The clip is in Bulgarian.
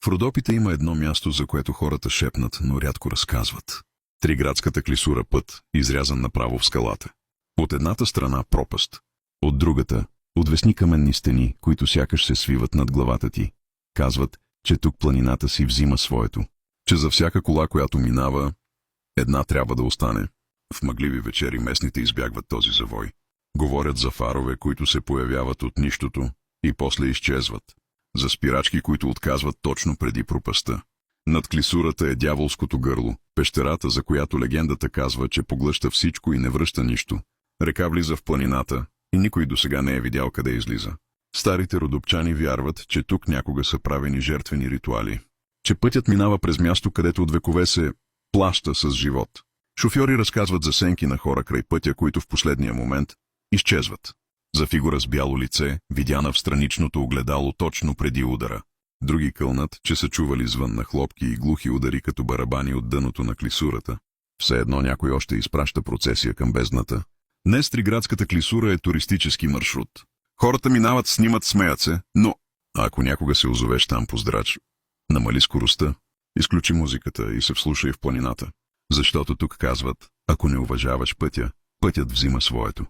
В Родопите има едно място, за което хората шепнат, но рядко разказват. Триградската клисура път, изрязан направо в скалата. От едната страна пропаст, от другата отвесни каменни стени, които сякаш се свиват над главата ти. Казват, че тук планината си взима своето, че за всяка кола, която минава, една трябва да остане. В мъгливи вечери местните избягват този завой. Говорят за фарове, които се появяват от нищото и после изчезват. За спирачки, които отказват точно преди пропаста. Над клисурата е дяволското гърло, пещерата, за която легендата казва, че поглъща всичко и не връща нищо. Река влиза в планината и никой досега не е видял къде излиза. Старите родопчани вярват, че тук някога са правени жертвени ритуали. Че пътят минава през място, където от векове се плаща с живот. Шофьори разказват за сенки на хора край пътя, които в последния момент изчезват. За фигура с бяло лице, видяна в страничното огледало точно преди удара. Други кълнат, че са чували звън на хлопки и глухи удари като барабани от дъното на клисурата. Все едно някой още изпраща процесия към бездната. Днес Триградската клисура е туристически маршрут. Хората минават, снимат, смеят се, но ако някога се озовеш там по здрач, намали скоростта, изключи музиката и се вслушай в планината. Защото тук казват, ако не уважаваш пътя, пътят взима своето.